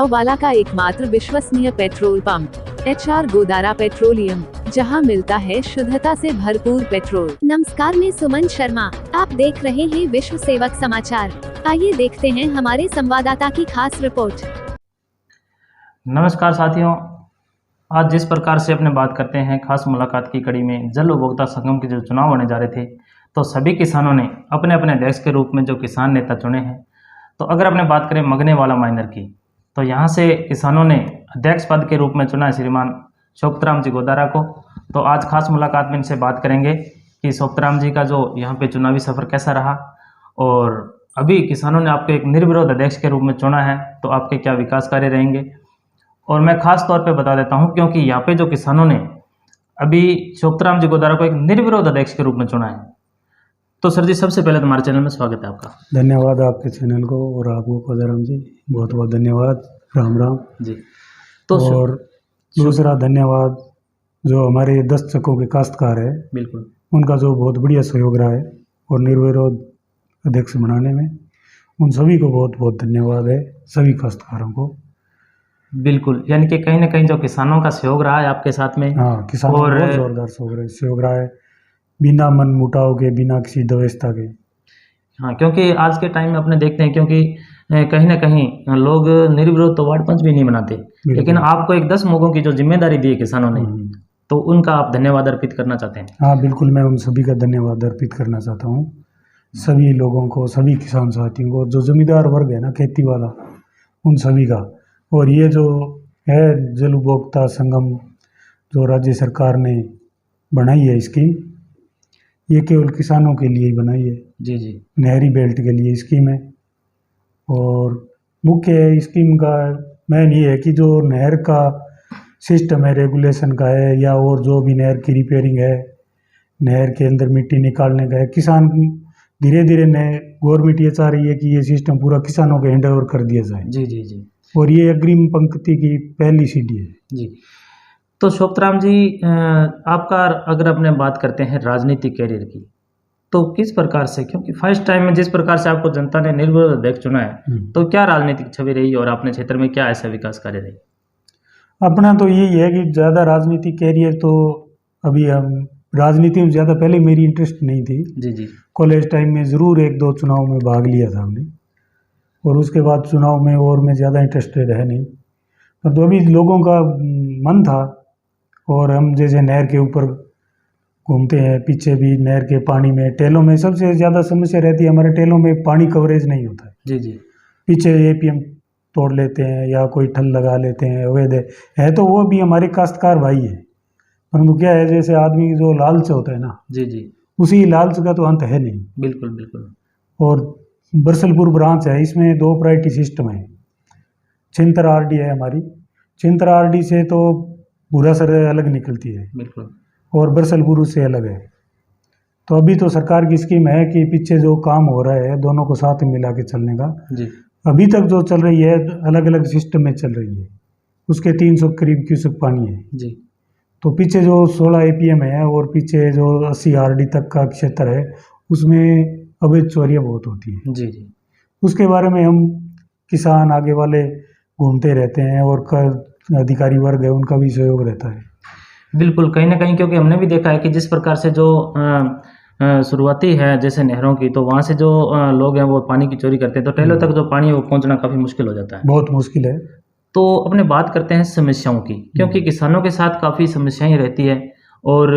वाला का एकमात्र विश्वसनीय petrol pump HR Godara petroleum, जहां मिलता है शुद्धता से भरपूर पेट्रोल। नमस्कार, मैं सुमन शर्मा। आप देख रहे हैं विश्व सेवक समाचार। आइए देखते हैं हमारे संवाददाता की खास रिपोर्ट। नमस्कार साथियों, आज जिस प्रकार से अपने बात करते हैं खास मुलाकात की कड़ी में जल उपभोक्ता संगम के जो चुनाव होने जा रहे थे, तो सभी किसानों ने अपने अपने अध्यक्ष के रूप में जो किसान नेता चुने हैं। तो अगर अपने बात करें मगने वाला माइनर की, तो यहाँ से किसानों ने अध्यक्ष पद के रूप में चुना है श्रीमान सोपतराम जी गोदारा को। तो आज खास मुलाकात में इनसे बात करेंगे कि सोपतराम जी का जो यहाँ पे चुनावी सफर कैसा रहा, और अभी किसानों ने आपको एक निर्विरोध अध्यक्ष के रूप में चुना है, तो आपके क्या विकास कार्य रहेंगे। और मैं खास तौर पे बता देता हूँ, क्योंकि यहाँ पे जो किसानों ने अभी सोपतराम जी गोदारा को एक निर्विरोध अध्यक्ष के रूप में चुना है। तो सर जी, सबसे पहले तुम्हारे चैनल में स्वागत है आपका। धन्यवाद आपके चैनल को और आपको कोदाराम जी बहुत बहुत धन्यवाद। राम राम जी। तो और दूसरा धन्यवाद जो हमारे 10 चक्कों के काश्तकार है, बिल्कुल, उनका जो बहुत बढ़िया सहयोग रहा है और निर्विरोध अध्यक्ष बनाने में, उन सभी को बहुत बहुत धन्यवाद है, सभी काश्तकारों को। बिल्कुल, यानी कि कहीं ना कहीं जो किसानों का सहयोग रहा है आपके साथ में। हाँ, किसानों का बहुत जोरदार सहयोग रहा है, बिना मन मुटाव के, बिना किसी द्वेषता के। हाँ, क्योंकि आज के टाइम में अपने देखते हैं, क्योंकि कहीं ना कहीं लोग निर्विरोध तो वार्ड पंच भी नहीं बनाते, लेकिन आपको एक 10 मुखों की जो जिम्मेदारी दी है किसानों ने, तो उनका आप धन्यवाद अर्पित करना चाहते हैं। हाँ बिल्कुल, मैं उन सभी का धन्यवाद अर्पित करना चाहता हूँ, सभी लोगों को, सभी किसान साथियों को, जो जमींदार वर्ग है ना, खेती वाला, उन सभी का। और ये जो है जल उपभोक्ता संगम जो राज्य सरकार ने बनाई है स्कीम, ये केवल किसानों के लिए ही बनाई है। जी जी। नहरी बेल्ट के लिए स्कीम है। और मुख्य स्कीम का मेन ये है कि जो नहर का सिस्टम है, रेगुलेशन का है, या और जो भी नहर की रिपेयरिंग है, नहर के अंदर मिट्टी निकालने का है, किसान धीरे धीरे गवर्नमेंट ये चाह रही है कि ये सिस्टम पूरा किसानों के हैंड ओवर कर दिया जाए। जी जी जी। और ये अग्रिम पंक्ति की पहली सीढ़ी है। जी। तो सोपतराम जी, आपका अगर अपने बात करते हैं राजनीतिक कैरियर की, तो किस प्रकार से, क्योंकि फर्स्ट टाइम में जिस प्रकार से आपको जनता ने निर्विरोध अध्यक्ष चुना है, तो क्या राजनीतिक छवि रही और अपने क्षेत्र में क्या ऐसा विकास कार्य रही? अपना तो यही है कि ज़्यादा राजनीतिक कैरियर तो अभी हम राजनीति में ज़्यादा, पहले मेरी इंटरेस्ट नहीं थी। जी जी। कॉलेज टाइम में ज़रूर 1-2 चुनाव में भाग लिया था हमने, और उसके बाद चुनाव में और मैं ज़्यादा इंटरेस्टेड है नहीं। पर तो अभी लोगों का मन था, और हम जैसे नहर के ऊपर घूमते हैं, पीछे भी नहर के पानी में, टेलों में सबसे ज़्यादा समस्या रहती है, हमारे टेलों में पानी कवरेज नहीं होता है। जी जी। पीछे APM तोड़ लेते हैं या कोई ठल लगा लेते हैं, अवैध है तो वो भी हमारे काश्तकार भाई है, परंतु क्या है, जैसे आदमी जो लालच होता है ना, जी जी, उसी लालच का तो अंत है नहीं। बिल्कुल बिल्कुल। और बरसलपुर ब्रांच है, इसमें 2 प्रायोरिटी सिस्टम है। छिंतर RD है हमारी, छिंतर RD से तो बुरासर अलग निकलती है, बिल्कुल, और बरसलपुर उससे अलग है। तो अभी तो सरकार की स्कीम है कि पीछे जो काम हो रहा है दोनों को साथ में मिला के चलने का। जी। अभी तक जो चल रही है अलग अलग सिस्टम में चल रही है, उसके 300 करीब क्यूसेक पानी है। जी। तो पीछे जो 16 APM है और पीछे जो 80 RD तक का क्षेत्र है, उसमें अवैध चोरियाँ बहुत होती है। जी जी। उसके बारे में हम किसान आगे वाले घूमते रहते हैं, और अधिकारी वर्ग है उनका भी सहयोग रहता है। बिल्कुल, कहीं ना कहीं, क्योंकि हमने भी देखा है कि जिस प्रकार से जो शुरुआती है जैसे नहरों की, तो वहाँ से जो लोग हैं वो पानी की चोरी करते हैं, तो टेलों तक जो पानी है वो पहुँचना काफ़ी मुश्किल हो जाता है। बहुत मुश्किल है। तो अपने बात करते हैं समस्याओं की, क्योंकि किसानों के साथ काफ़ी समस्याएं रहती है, और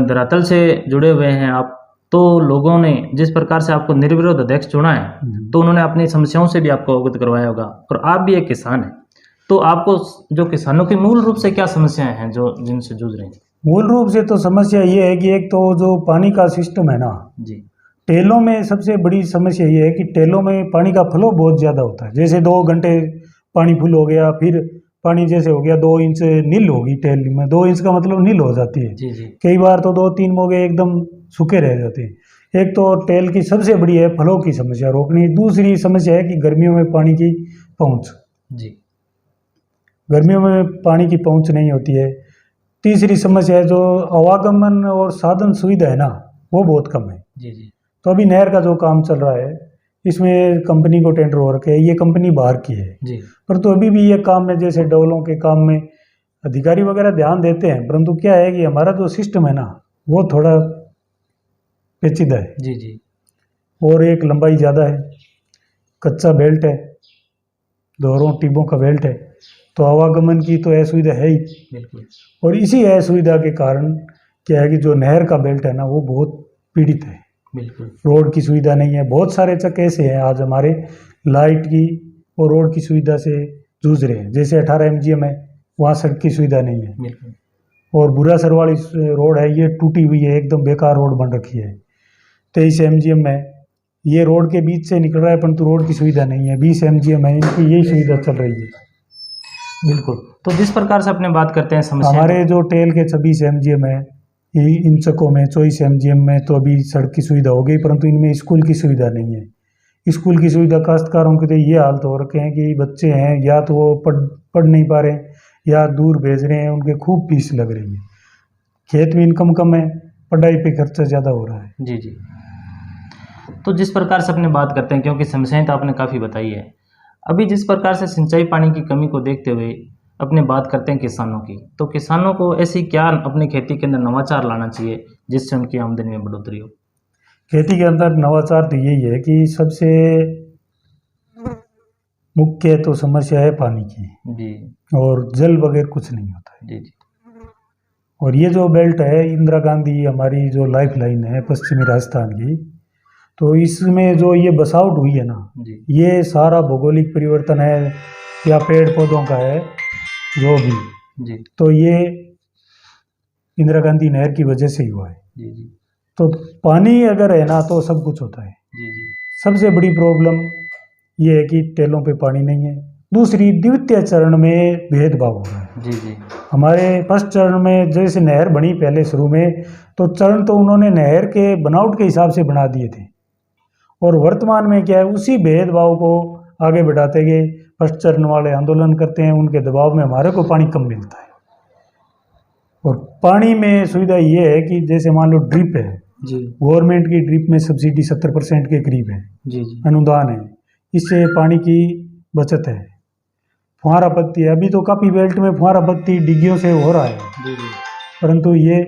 धरातल से जुड़े हुए हैं आप। तो लोगों ने जिस प्रकार से आपको निर्विरोध अध्यक्ष चुना है, तो उन्होंने अपनी समस्याओं से भी आपको अवगत करवाया होगा, और आप भी एक किसान हैं, तो आपको जो किसानों की मूल रूप से क्या समस्याएं हैं जो जिनसे जूझ रहे हैं? मूल रूप से तो समस्या ये है कि एक तो जो पानी का सिस्टम है ना जी, टेलों में सबसे बड़ी समस्या ये है कि टेलों में पानी का फ्लो बहुत ज़्यादा होता है। जैसे 2 घंटे पानी फुल हो गया, फिर पानी जैसे हो गया 2 इंच नील होगी टेल में, 2 इंच का मतलब नील हो जाती है। जी जी। कई बार तो 2-3 मोगे एकदम सूखे रह जाते हैं। एक तो टेल की सबसे बड़ी है फ्लो की समस्या रोकनी। दूसरी समस्या है कि गर्मियों में पानी की पहुँच, जी, गर्मियों में पानी की पहुँच नहीं होती है। तीसरी समस्या है जो आवागमन और साधन सुविधा है ना, वो बहुत कम है। जी जी। तो अभी नहर का जो काम चल रहा है, इसमें कंपनी को टेंडर हो रखे है, ये कंपनी बाहर की है जी। परंतु अभी भी ये काम में जैसे डबलों के काम में अधिकारी वगैरह ध्यान देते हैं, परंतु क्या है कि हमारा जो सिस्टम है ना वो थोड़ा पेचीदा है जी जी। और एक लंबाई ज़्यादा है, कच्चा बेल्ट है, दोनों टिब्बों का बेल्ट है, तो आवागमन की तो असुविधा है ही। बिल्कुल। और इसी असुविधा के कारण क्या है कि जो नहर का बेल्ट है ना वो बहुत पीड़ित है। बिल्कुल। रोड की सुविधा नहीं है, बहुत सारे चक ऐसे हैं आज हमारे लाइट की और रोड की सुविधा से जूझ रहे हैं। जैसे 18 MGM है, वहाँ सड़क की सुविधा नहीं है। बिल्कुल। और बुरासर वाली रोड है, ये टूटी हुई है, एकदम बेकार रोड बन रखी है। 23 MGM है, ये रोड के बीच से निकल रहा है परंतु रोड की सुविधा नहीं है। 20 MGM है, इनकी यही सुविधा चल रही है। बिल्कुल। तो जिस प्रकार से अपने बात करते हैं समस्या, हमारे जो टेल के 26 MGM है, इन चकों में 24 MGM में तो अभी सड़क की सुविधा हो गई, परंतु इनमें स्कूल की सुविधा नहीं है। स्कूल की सुविधा काश्तकारों के तो ये हालत हो रखे हैं कि बच्चे हैं या तो वो पढ़ नहीं पा रहे या दूर भेज रहे हैं, उनके खूब फीस लग रही है। खेत में इनकम कम है, पढ़ाई पे खर्चा ज़्यादा हो रहा है। जी जी। तो जिस प्रकार से अपने बात करते हैं, क्योंकि समस्याएं तो आपने काफ़ी बताई है, अभी जिस प्रकार से सिंचाई पानी की कमी को देखते हुए अपने बात करते हैं किसानों की, तो किसानों को ऐसी क्या अपनी खेती के अंदर नवाचार लाना चाहिए जिससे उनकी आमदनी में बढ़ोतरी हो? खेती के अंदर नवाचार तो यही है कि सबसे मुख्य तो समस्या है पानी की जी और जल बगैर कुछ नहीं होता है। जी जी। और ये जो बेल्ट है, इंदिरा गांधी हमारी जो लाइफ लाइन है पश्चिमी राजस्थान की, तो इसमें जो ये बसावट हुई है ना, जी ये सारा भौगोलिक परिवर्तन है या पेड़ पौधों का है जो भी, जी तो ये इंदिरा गांधी नहर की वजह से ही हुआ है। जी जी तो पानी अगर है ना तो सब कुछ होता है। जी जी। सबसे बड़ी प्रॉब्लम ये है कि टेलों पे पानी नहीं है। दूसरी, द्वितीय चरण में भेदभाव हो रहा है। जी जी। हमारे फर्स्ट चरण में जैसे नहर बनी पहले शुरू में, तो चरण तो उन्होंने नहर के बनावट के हिसाब से बना दिए थे, और वर्तमान में क्या है, उसी भेदभाव को आगे बढ़ाते गए। फर्स्ट चरण वाले आंदोलन करते हैं, उनके दबाव में हमारे को पानी कम मिलता है। और पानी में सुविधा ये है कि जैसे मान लो ड्रिप है, जी गवर्नमेंट की ड्रिप में सब्सिडी 70% के करीब है, जी जी। अनुदान है, इससे पानी की बचत है। फुहारा पत्ती है, अभी तो काफ़ी बेल्ट में फुहारा पत्ती डिग्गियों से हो रहा है, जी जी। परंतु ये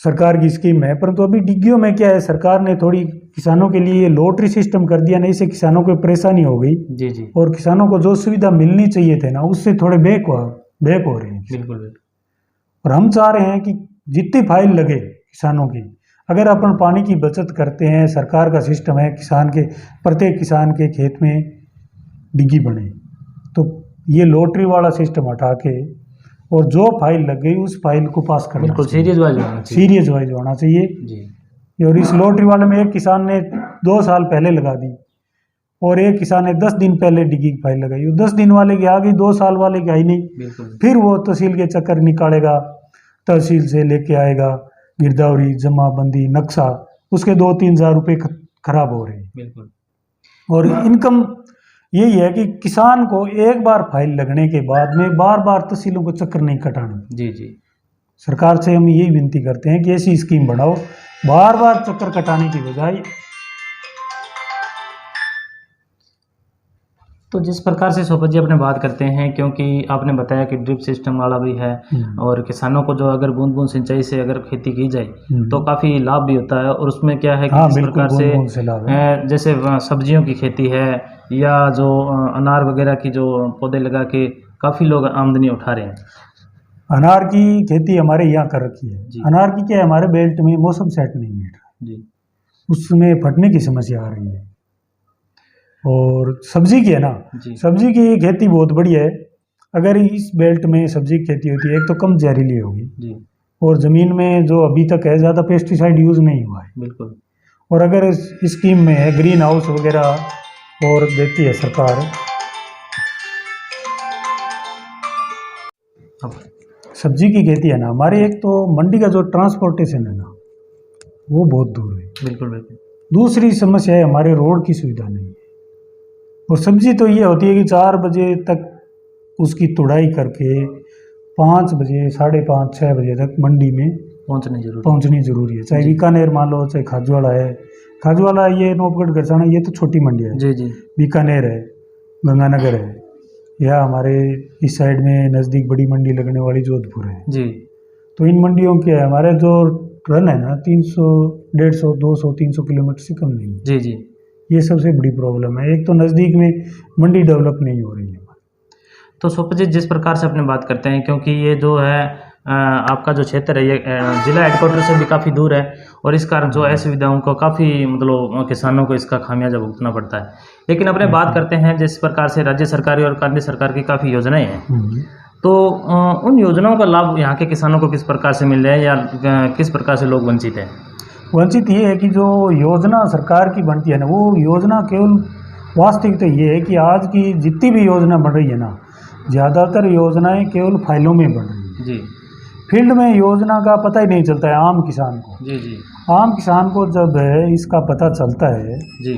सरकार की स्कीम है। परंतु अभी डिग्गियों में क्या है, सरकार ने थोड़ी किसानों के लिए लॉटरी सिस्टम कर दिया, नहीं से किसानों को परेशानी हो गई जी जी। और किसानों को जो सुविधा मिलनी चाहिए थे ना, उससे थोड़े बैक हो रहे हैं। बिल्कुल बिल्कुल। और हम चाह रहे हैं कि जितनी फाइल लगे किसानों की, अगर अपन पानी की बचत करते हैं, सरकार का सिस्टम है प्रत्येक किसान के खेत में डिग्गी बने, तो ये लॉटरी वाला सिस्टम हटा के और जो फाइल लग गई उस फाइल को पास करना बिल्कुल चाहिए। सीरियस वाइज होना चाहिए। सीरियस वाइज होना चाहिए। जी और इस लॉटरी वाले में एक किसान ने 2 साल पहले लगा दी और एक किसान ने 10 दिन पहले डिग्गी की फाइल लगाई, 10 दिन वाले की आ गई, 2 साल वाले की आई नहीं। बिल्कुल। फिर वो तहसील के चक्कर निकालेगा, तहसील से लेके आएगा गिरदावरी, जमाबंदी, नक्शा, उसके 2-3 हज़ार रुपये खराब हो रहे हैं। बिल्कुल। और इनकम यही है कि किसान को एक बार फाइल लगने के बाद में बार बार तहसीलों को चक्कर नहीं कटाना। जी जी। सरकार से हम यही विनती करते हैं कि ऐसी स्कीम बनाओ, बार बार चक्कर कटाने की बजाय। तो जिस प्रकार से सोफत जी अपने बात करते हैं, क्योंकि आपने बताया कि ड्रिप सिस्टम वाला भी है और किसानों को जो अगर बूंद बूंद सिंचाई से अगर खेती की जाए तो काफ़ी लाभ भी होता है, और उसमें क्या है कि हाँ, जिस बिल्कुल प्रकार बूंद-बूंद से लाभ है। जैसे सब्जियों की खेती है या जो अनार वगैरह की जो पौधे लगा के काफ़ी लोग आमदनी उठा रहे हैं। अनार की खेती हमारे यहाँ कर रखी है। जी। अनार की क्या है, हमारे बेल्ट में मौसम सेट नहीं बैठ रहा, जी उसमें फटने की समस्या आ रही है। और सब्जी की है ना, जी सब्जी की खेती बहुत बढ़िया है। अगर इस बेल्ट में सब्जी की खेती होती है, एक तो कम जहरीली होगी जी। और ज़मीन में जो अभी तक है ज़्यादा पेस्टिसाइड यूज़ नहीं हुआ है। बिल्कुल। और अगर इस स्कीम में है ग्रीन हाउस वगैरह और देती है सरकार। अब सब्जी की खेती है ना, हमारे एक तो मंडी का जो ट्रांसपोर्टेशन है ना, वो बहुत दूर है। बिल्कुल बिल्कुल। दूसरी समस्या है हमारे रोड की सुविधा नहीं है। और सब्जी तो ये होती है कि 4 बजे तक उसकी तुड़ाई करके 5 बजे, 5:30, 6 बजे तक मंडी में पहुँचनी जरूरी है। चाहे बीकानेर मान लो, चाहे खाजवाड़ा है, खाजवाड़ा ये नौबगढ़ गरसाना ये तो छोटी मंडी है। जी जी। बीकानेर है, गंगानगर है, या हमारे इस साइड में नज़दीक बड़ी मंडी लगने वाली जोधपुर है जी। तो इन मंडियों के हमारे जो रन है ना 300, 150, 200, 300 किलोमीटर से कम नहीं। जी जी। ये सबसे बड़ी प्रॉब्लम है। एक तो नज़दीक में मंडी डेवलप नहीं हो रही है। तो सोपत जी, जिस प्रकार से अपने बात करते हैं, क्योंकि ये जो है आपका जो क्षेत्र है ये जिला हेडक्वार्टर से भी काफ़ी दूर है और इस कारण जो असुविधाओं को काफ़ी मतलब किसानों को इसका खामियाजा भुगतना पड़ता है। लेकिन अपने बात करते हैं जिस प्रकार से राज्य सरकारी और केंद्र सरकार की काफ़ी योजनाएं हैं, तो उन योजनाओं का लाभ यहाँ के किसानों को किस प्रकार से मिल रहा है या किस प्रकार से लोग वंचित हैं? वंचित ये है कि जो योजना सरकार की बनती है ना, वो योजना केवल वास्तविक तो ये है कि आज की जितनी भी योजना बन रही है ना, ज़्यादातर योजनाएं केवल फाइलों में बन रही है। जी। फील्ड में योजना का पता ही नहीं चलता है आम किसान को। जी जी। आम किसान को जब इसका पता चलता है जी,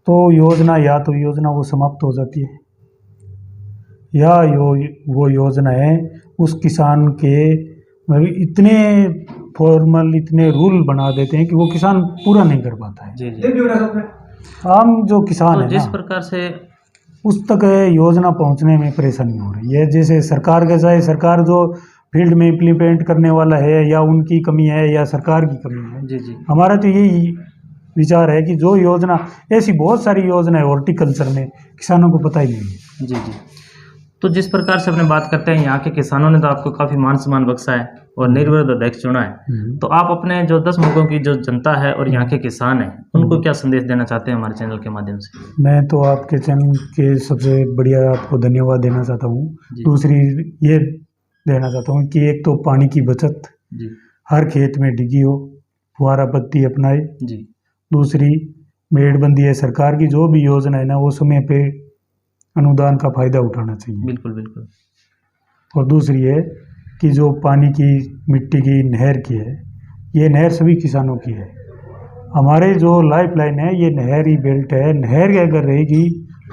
तो योजना या तो योजना वो समाप्त हो जाती है या वो योजनाएं उस किसान के इतने फॉर्मल, इतने रूल बना देते हैं कि वो किसान पूरा नहीं कर पाता है। जी जी। आम जो किसान तो है जिस ना, प्रकार से उस तक योजना पहुंचने में परेशानी हो रही है। जैसे सरकार के चाहे सरकार जो फील्ड में इम्प्लीमेंट करने वाला है या उनकी कमी है या सरकार की कमी है। जी जी। हमारा तो यही विचार है कि जो योजना, ऐसी बहुत सारी योजना है हॉर्टिकल्चर में, किसानों को पता ही नहीं है। जी जी। तो जिस प्रकार से अपने बात करते हैं, यहाँ के किसानों ने तो आपको काफ़ी मान सम्मान बख्शा है और निर्विरोध अध्यक्ष चुना है, तो आप अपने जो 10 मुल्कों की जो जनता है और यहाँ के किसान हैं, उनको क्या संदेश देना चाहते हैं हमारे चैनल के माध्यम से? मैं तो आपके चैनल के सबसे बढ़िया आपको धन्यवाद देना चाहता हूँ। दूसरी ये देना चाहता हूँ कि एक तो पानी की बचत जी, हर हर खेत में डिगी हो, फुहारा पत्ती अपनाए। जी। दूसरी मेड़बंदी है, सरकार की जो भी योजना है ना वो समय पे अनुदान का फायदा उठाना चाहिए। बिल्कुल बिल्कुल। और दूसरी है कि जो पानी की, मिट्टी की, नहर की है, ये नहर सभी किसानों की है। हमारे जो लाइफ लाइन है ये नहरी बेल्ट है। नहर अगर रहेगी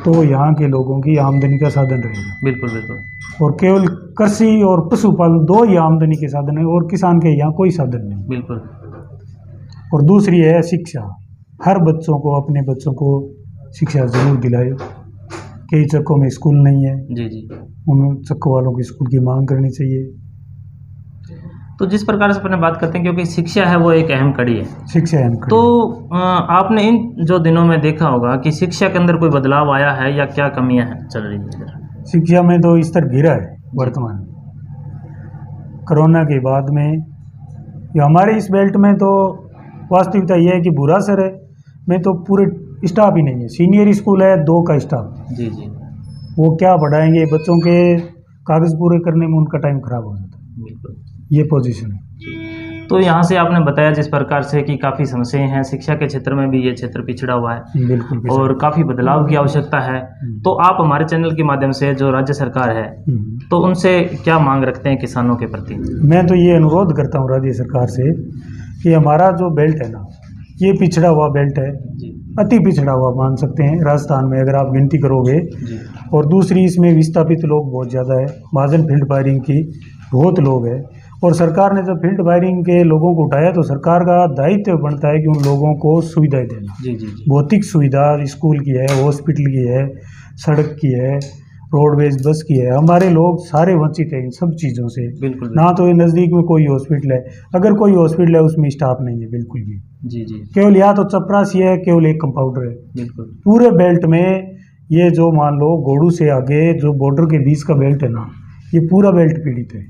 तो यहाँ के लोगों की आमदनी का साधन रहेगा। बिल्कुल बिल्कुल। और केवल कृषि और पशुपालन दो ही आमदनी के साधन है और किसान के यहाँ कोई साधन नहीं। बिल्कुल। और दूसरी है शिक्षा। हर बच्चों को, अपने बच्चों को शिक्षा जरूर दिलाए। कई चक्कों में स्कूल नहीं है, जी जी। उन चक्कों वालों की स्कूल की मांग करनी चाहिए। तो जिस प्रकार से अपने बात करते हैं, क्योंकि शिक्षा है वो एक अहम कड़ी है, शिक्षा अहम कड़ी। तो आपने इन जो दिनों में देखा होगा कि शिक्षा के अंदर कोई बदलाव आया है या क्या कमियां हैं चल रही है? शिक्षा में तो स्तर गिरा है वर्तमान में। कोरोना के बाद में या हमारे इस बेल्ट में तो वास्तविकता यह है कि बुरासर है में तो पूरे स्टाफ ही नहीं है। सीनियर स्कूल है 2 का स्टाफ। जी जी। वो क्या पढ़ाएंगे, बच्चों के कागज़ पूरे करने में उनका टाइम खराब हो जाता है। बिल्कुल। ये पोजीशन है। तो यहाँ से आपने बताया जिस प्रकार से कि काफ़ी समस्याएं हैं, शिक्षा के क्षेत्र में भी ये क्षेत्र पिछड़ा हुआ है बिल्कुल और काफ़ी बदलाव की आवश्यकता है। तो आप हमारे चैनल के माध्यम से जो राज्य सरकार है तो उनसे क्या मांग रखते हैं किसानों के प्रति? मैं तो ये अनुरोध करता हूँ राज्य सरकार से कि हमारा जो बेल्ट है ना, ये पिछड़ा हुआ बेल्ट है, अति पिछड़ा हुआ मान सकते हैं राजस्थान में अगर आप गिनती करोगे। और दूसरी इसमें विस्थापित लोग बहुत ज़्यादा है। महाजन फील्ड फायरिंग की बहुत लोग हैं और सरकार ने जब फील्ड फायरिंग के लोगों को उठाया तो सरकार का दायित्व बनता है कि उन लोगों को सुविधाएं देना। जी जी। भौतिक सुविधा स्कूल की है, हॉस्पिटल की है, सड़क की है, रोडवेज बस की है। हमारे लोग सारे वंचित हैं इन सब चीज़ों से। बिल्कुल। ना तो ये नज़दीक में कोई हॉस्पिटल है, अगर कोई हॉस्पिटल है उसमें स्टाफ नहीं है बिल्कुल भी। जी जी। केवल या तो चपरासी है, केवल एक कंपाउंडर है। बिल्कुल। पूरे बेल्ट में ये जो मान लो गोडू से आगे जो बॉर्डर के बीच का बेल्ट है ना, ये पूरा बेल्ट पीड़ित है।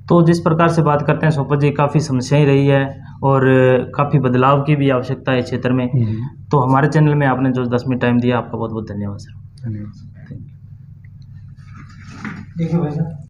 तो जिस प्रकार से बात करते हैं सोपत जी, काफ़ी समस्याएं रही है और काफ़ी बदलाव की भी आवश्यकता है इस क्षेत्र में। तो हमारे चैनल में आपने जो 10 मिनट टाइम दिया, आपका बहुत बहुत धन्यवाद सर। धन्यवाद। देखिए भाई साहब।